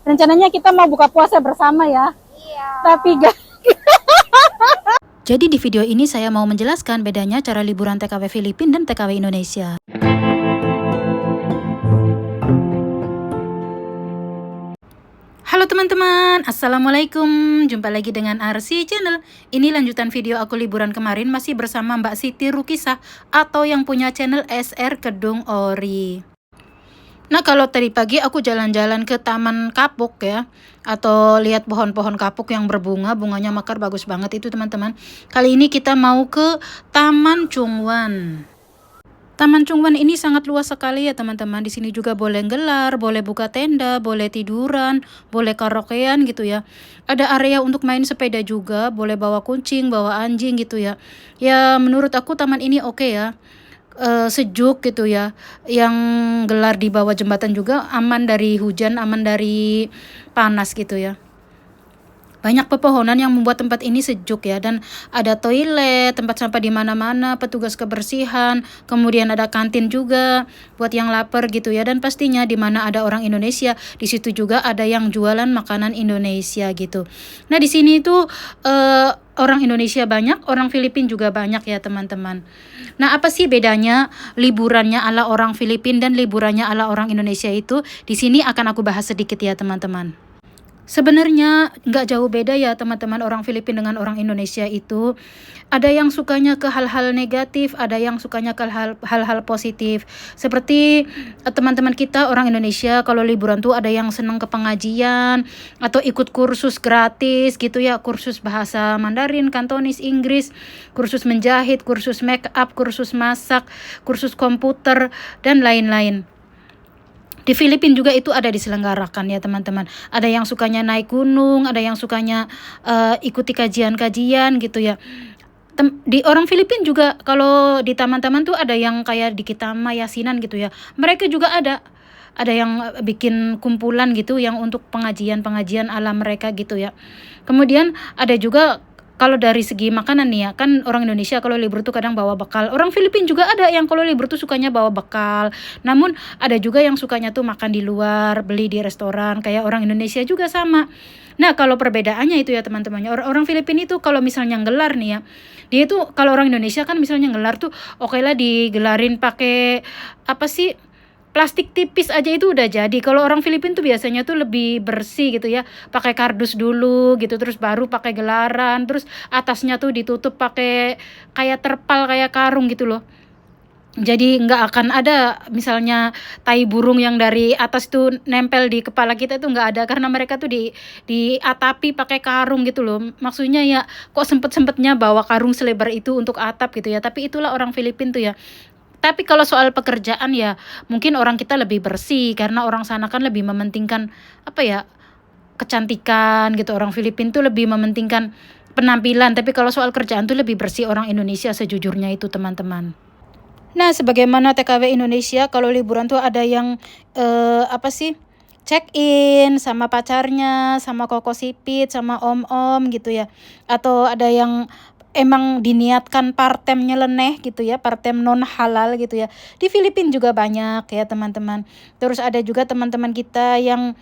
Rencananya kita mau buka puasa bersama ya. Iya. Tapi Jadi di video ini saya mau menjelaskan bedanya cara liburan TKW Filipina dan TKW Indonesia. Halo teman-teman, Assalamualaikum. Jumpa lagi dengan RC Channel. Ini lanjutan video aku liburan kemarin, masih bersama Mbak Siti Rukisah atau yang punya channel SR Kedung Ori. Nah, kalau tadi pagi aku jalan-jalan ke Taman Kapuk ya, atau lihat pohon-pohon kapuk yang berbunga, bunganya mekar bagus banget itu teman-teman. Kali ini kita mau ke Taman Chungwan. Taman Chungwan ini sangat luas sekali ya teman-teman. Di sini juga boleh gelar, boleh buka tenda, boleh tiduran, boleh karaokean gitu ya. Ada area untuk main sepeda juga, boleh bawa kucing, bawa anjing gitu ya. Ya menurut aku taman ini oke ya. Sejuk gitu ya. Yang gelar di bawah jembatan juga aman dari hujan, aman dari panas gitu ya. Banyak pepohonan yang membuat tempat ini sejuk ya, dan ada toilet, tempat sampah di mana-mana, petugas kebersihan, kemudian ada kantin juga buat yang lapar gitu ya, dan pastinya di mana ada orang Indonesia, di situ juga ada yang jualan makanan Indonesia gitu. Nah, di sini tuh orang Indonesia banyak, orang Filipina juga banyak ya teman-teman. Nah, apa sih bedanya liburannya ala orang Filipina dan liburannya ala orang Indonesia itu? Di sini akan aku bahas sedikit ya teman-teman. Sebenarnya nggak jauh beda ya teman-teman, orang Filipina dengan orang Indonesia itu. Ada yang sukanya ke hal-hal negatif, ada yang sukanya ke hal-hal positif. Seperti teman-teman kita orang Indonesia kalau liburan tuh ada yang senang ke pengajian atau ikut kursus gratis gitu ya, kursus bahasa Mandarin, Kantonis, Inggris, kursus menjahit, kursus make up, kursus masak, kursus komputer, dan lain-lain. Di Filipina juga itu ada diselenggarakan ya teman-teman. Ada yang sukanya naik gunung, ada yang sukanya ikuti kajian-kajian gitu ya. Di orang Filipina juga kalau di taman-taman tuh ada yang kayak di Kitama Yasinan gitu ya. Mereka juga ada yang bikin kumpulan gitu yang untuk pengajian-pengajian ala mereka gitu ya. Kemudian ada juga kalau dari segi makanan nih ya, kan orang Indonesia kalau libur tuh kadang bawa bekal. Orang Filipina juga ada yang kalau libur tuh sukanya bawa bekal. Namun ada juga yang sukanya tuh makan di luar, beli di restoran, kayak orang Indonesia juga sama. Nah, kalau perbedaannya itu ya teman-teman, orang Filipina itu kalau misalnya gelar nih ya, dia itu kalau orang Indonesia kan misalnya gelar tuh oke lah digelarin pakai apa sih, plastik tipis aja itu udah jadi. Kalau orang Filipina tuh biasanya tuh lebih bersih gitu ya, pakai kardus dulu gitu, terus baru pakai gelaran, terus atasnya tuh ditutup pakai kayak terpal, kayak karung gitu loh. Jadi nggak akan ada misalnya tai burung yang dari atas tuh nempel di kepala kita, itu nggak ada, karena mereka tuh diatapi pakai karung gitu loh. Maksudnya ya kok sempet-sempetnya bawa karung selebar itu untuk atap gitu ya, tapi itulah orang Filipina tuh ya. Tapi kalau soal pekerjaan ya mungkin orang kita lebih bersih, karena orang sana kan lebih mementingkan apa ya, kecantikan gitu. Orang Filipina tuh lebih mementingkan penampilan, tapi kalau soal kerjaan tuh lebih bersih orang Indonesia sejujurnya itu teman-teman. Nah, sebagaimana TKW Indonesia kalau liburan tuh ada yang apa sih, check in sama pacarnya, sama koko sipit, sama om-om gitu ya. Atau ada yang emang diniatkan part-time nyeleneh gitu ya, part-time non halal gitu ya. Di Filipina juga banyak ya teman-teman. Terus ada juga teman-teman kita yang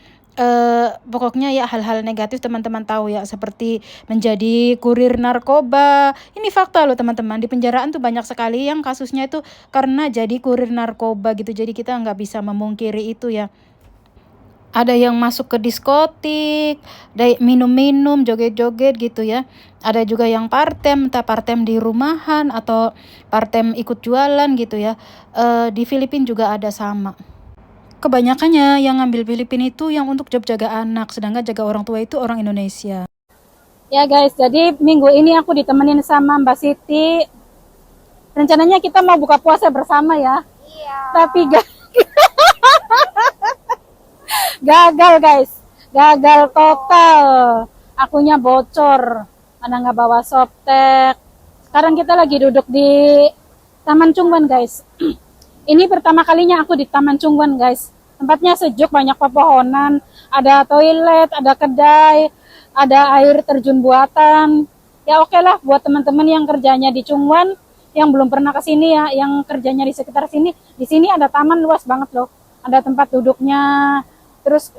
pokoknya ya hal-hal negatif teman-teman tahu ya, seperti menjadi kurir narkoba. Ini fakta loh teman-teman, di penjaraan tuh banyak sekali yang kasusnya itu karena jadi kurir narkoba gitu. Jadi kita nggak bisa memungkiri itu ya. Ada yang masuk ke diskotik, minum-minum, joget-joget gitu ya. Ada juga yang part-time, entah part-time di rumahan atau part-time ikut jualan gitu ya. Di Filipina juga ada sama. Kebanyakannya yang ngambil Filipina itu yang untuk job jaga anak, sedangkan jaga orang tua itu orang Indonesia. ya guys, jadi minggu ini aku ditemenin sama Mbak Siti. Rencananya kita mau buka puasa bersama ya. Iya. Tapi gagal guys, gagal total. Akunya bocor, karena nggak bawa softtek. Sekarang kita lagi duduk di Taman Chungwan guys. Ini pertama kalinya aku di Taman Chungwan guys. Tempatnya sejuk, banyak pepohonan, ada toilet, ada kedai, ada air terjun buatan. Ya oke lah buat teman-teman yang kerjanya di Chungwan, yang belum pernah ke sini ya, yang kerjanya di sekitar sini. Di sini ada taman luas banget loh. Ada tempat duduknya, Terus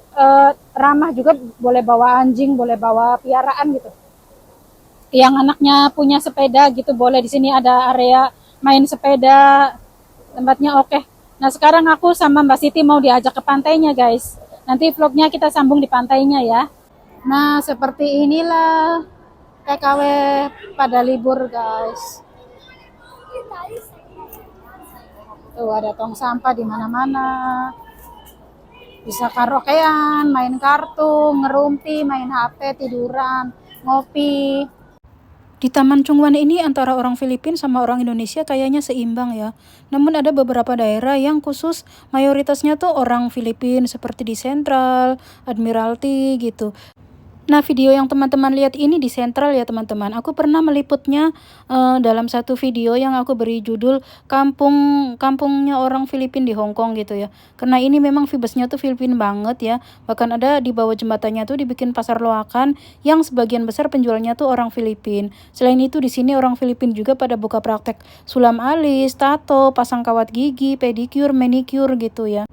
ramah juga, boleh bawa anjing, boleh bawa piaraan gitu. Yang anaknya punya sepeda gitu boleh, di sini ada area main sepeda, tempatnya oke. Nah sekarang aku sama Mbak Siti mau diajak ke pantainya guys. Nanti vlognya kita sambung di pantainya ya. Nah seperti inilah TKW pada libur guys. Tuh ada tong sampah di mana-mana. Bisa karaokean, main kartu, ngerumpi, main HP, tiduran, ngopi. Di Taman Chungwan ini antara orang Filipina sama orang Indonesia kayaknya seimbang ya. Namun ada beberapa daerah yang khusus mayoritasnya tuh orang Filipina seperti di Central, Admiralty gitu. Nah, video yang teman-teman lihat ini di Sentral ya teman-teman. Aku pernah meliputnya dalam satu video yang aku beri judul kampungnya orang Filipina di Hong Kong gitu ya. Karena ini memang vibesnya tuh Filipina banget ya. Bahkan ada di bawah jembatannya tuh dibikin pasar loakan yang sebagian besar penjualnya tuh orang Filipina. Selain itu di sini orang Filipina juga pada buka praktek sulam alis, tato, pasang kawat gigi, pedicure, manicure gitu ya.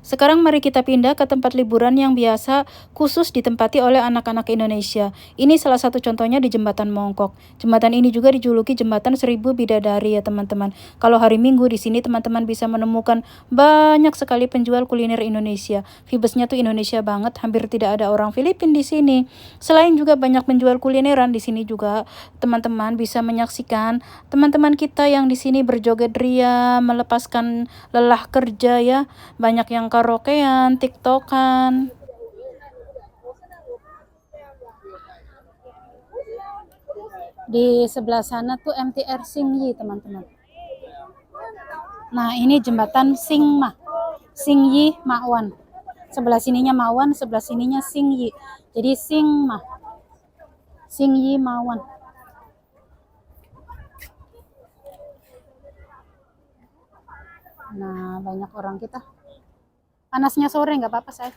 Sekarang mari kita pindah ke tempat liburan yang biasa khusus ditempati oleh anak-anak Indonesia. Ini salah satu contohnya di Jembatan Mongkok. Jembatan ini juga dijuluki Jembatan 1000 Bidadari ya teman-teman. Kalau hari Minggu di sini teman-teman bisa menemukan banyak sekali penjual kuliner Indonesia. Vibesnya tuh Indonesia banget, hampir tidak ada orang Filipina di sini. Selain juga banyak penjual kulineran di sini juga teman-teman bisa menyaksikan teman-teman kita yang di sini berjoget ria, melepaskan lelah kerja ya. Banyak yang karaokean, tiktokan. Di sebelah sana tuh MTR Singyi teman-teman. Nah ini jembatan Singma, Singyi Mawan. Sebelah sininya Mawan, sebelah sininya Singyi. Jadi Singma, Singyi Mawan. Nah banyak orang kita. Panasnya sore nggak apa-apa saya.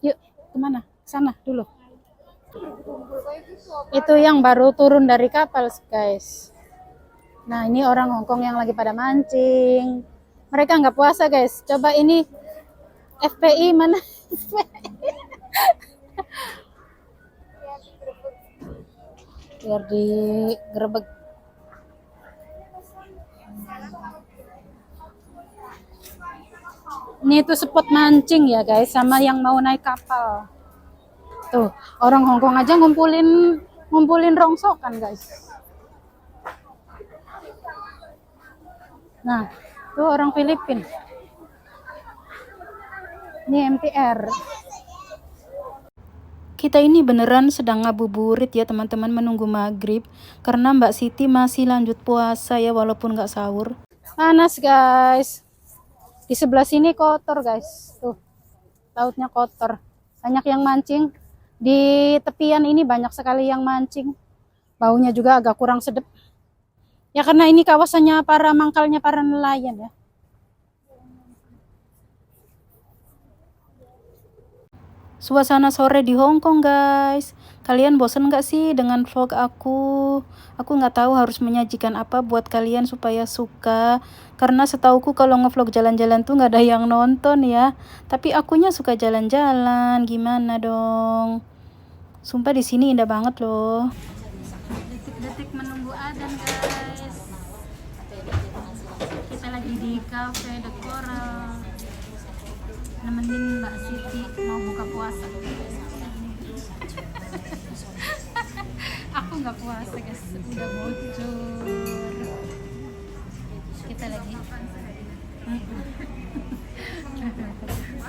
Yuk kemana? Sana dulu. Itu yang baru turun dari kapal guys. Nah ini orang Hongkong yang lagi pada mancing. Mereka nggak puasa guys. Coba ini FPI mana? Biar digerebek. Ini tuh spot mancing ya guys, sama yang mau naik kapal. Tuh orang Hongkong aja ngumpulin rongsokan guys. Nah tuh orang Filipina. Ini MTR. Kita ini beneran sedang ngabuburit ya teman-teman, menunggu maghrib. Karena Mbak Siti masih lanjut puasa ya walaupun nggak sahur. Panas guys. Di sebelah sini kotor guys. Tuh lautnya kotor. Banyak yang mancing. Di tepian ini banyak sekali yang mancing. Baunya juga agak kurang sedap. Ya karena ini kawasannya mangkalnya para nelayan ya. Suasana sore di Hong Kong guys. Kalian bosen gak sih dengan vlog aku? Aku nggak tahu harus menyajikan apa buat kalian supaya suka. Karena setauku kalau ngevlog jalan-jalan tuh nggak ada yang nonton ya. Tapi akunya suka jalan-jalan. Gimana dong? Sumpah di sini indah banget loh. Detik-detik menunggu adzan guys. Kita lagi di Cafe de Coral. Nemenin Mbak Siti mau buka puasa. Aku nggak puasa guys, udah bocor. Kita lagi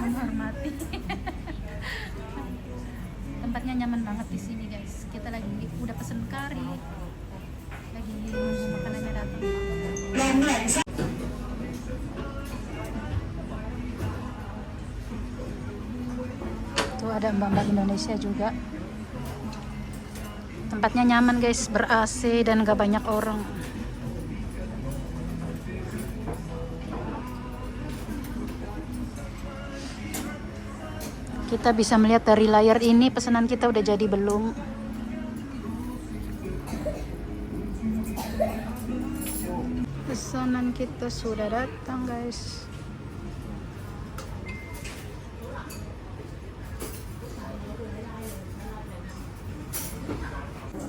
menghormati. Tempatnya nyaman banget di sini guys. Kita lagi udah pesen kari, lagi nunggu makanannya datang. Tuh ada mbak-mbak Indonesia juga. Tempatnya nyaman guys, ber-AC dan gak banyak orang. Kita bisa melihat dari layar ini pesanan kita udah jadi belum. Pesanan kita sudah datang, guys.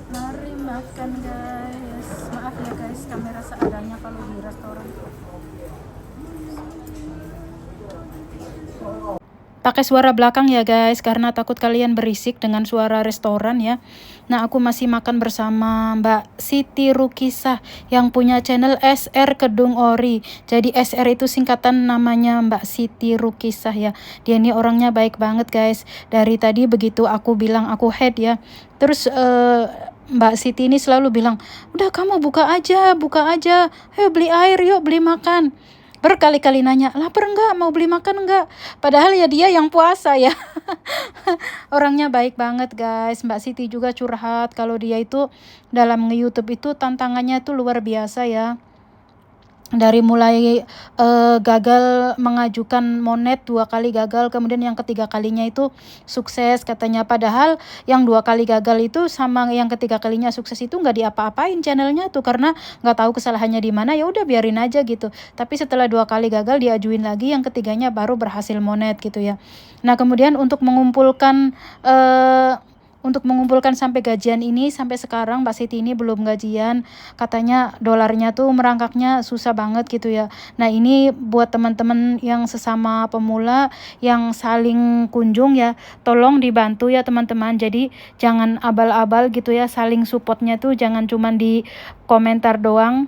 Mari makan, guys. Maaf ya guys, kamera seadanya kalau di restoran. Pakai suara belakang ya guys, karena takut kalian berisik dengan suara restoran ya. Nah, aku masih makan bersama Mbak Siti Rukisah yang punya channel SR Kedung Ori. Jadi SR itu singkatan namanya Mbak Siti Rukisah ya. Dia ini orangnya baik banget guys. Dari tadi begitu aku bilang aku head ya, terus Mbak Siti ini selalu bilang, udah kamu buka aja, ayo beli air yuk, beli makan. Berkali-kali nanya, lapar enggak, mau beli makan enggak? Padahal ya dia yang puasa ya. Orangnya baik banget guys. Mbak Siti juga curhat kalau dia itu dalam nge-YouTube itu tantangannya itu luar biasa ya. Dari mulai gagal mengajukan monet 2 kali gagal, kemudian yang ketiga kalinya itu sukses katanya. Padahal yang 2 kali gagal itu sama yang ketiga kalinya sukses itu nggak diapa-apain channelnya tuh, karena nggak tahu kesalahannya di mana, ya udah biarin aja gitu. Tapi setelah 2 kali gagal diajuin lagi, yang ketiganya baru berhasil monet gitu ya. Nah kemudian untuk mengumpulkan sampai gajian ini, sampai sekarang Mbak Siti ini belum gajian. Katanya dolarnya tuh merangkaknya susah banget gitu ya. Nah ini buat teman-teman yang sesama pemula yang saling kunjung ya, tolong dibantu ya teman-teman. Jadi jangan abal-abal gitu ya, saling supportnya tuh jangan cuman di komentar doang,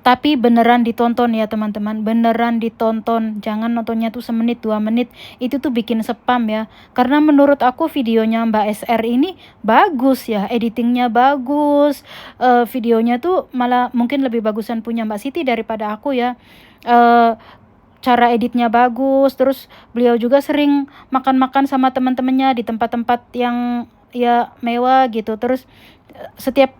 tapi beneran ditonton ya teman-teman, beneran ditonton. Jangan nontonnya tuh semenit 2 menit, itu tuh bikin spam ya. Karena menurut aku videonya Mbak SR ini bagus ya, editingnya bagus, videonya tuh malah mungkin lebih bagusan punya Mbak Siti daripada aku ya. Cara editnya bagus, terus beliau juga sering makan-makan sama teman-temannya di tempat-tempat yang ya mewah gitu. Terus setiap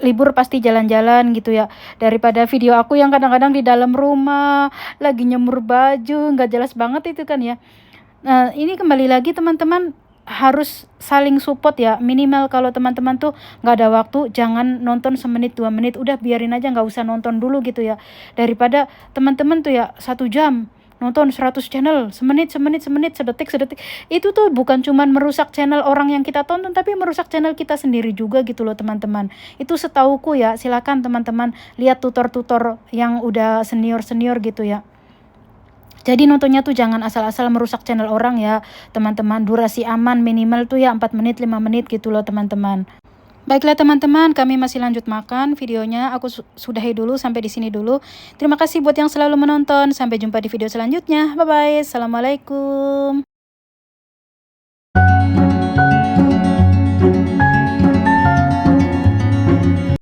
libur pasti jalan-jalan gitu ya, daripada video aku yang kadang-kadang di dalam rumah lagi nyemur baju, nggak jelas banget itu kan ya. Nah ini kembali lagi teman-teman, harus saling support ya. Minimal kalau teman-teman tuh nggak ada waktu, jangan nonton semenit 2 menit, udah biarin aja, nggak usah nonton dulu gitu ya. Daripada teman-teman tuh ya 1 jam nonton 100 channel, semenit, sedetik, itu tuh bukan cuman merusak channel orang yang kita tonton, tapi merusak channel kita sendiri juga gitu loh teman-teman. Itu setauku ya, silakan teman-teman lihat tutor-tutor yang udah senior gitu ya. Jadi nontonnya tuh jangan asal-asal merusak channel orang ya teman-teman. Durasi aman minimal tuh ya 4 menit, 5 menit gitu loh teman-teman. Baiklah teman-teman, kami masih lanjut makan videonya. Aku sudahi dulu sampai di sini dulu. Terima kasih buat yang selalu menonton. Sampai jumpa di video selanjutnya. Bye bye. Assalamualaikum.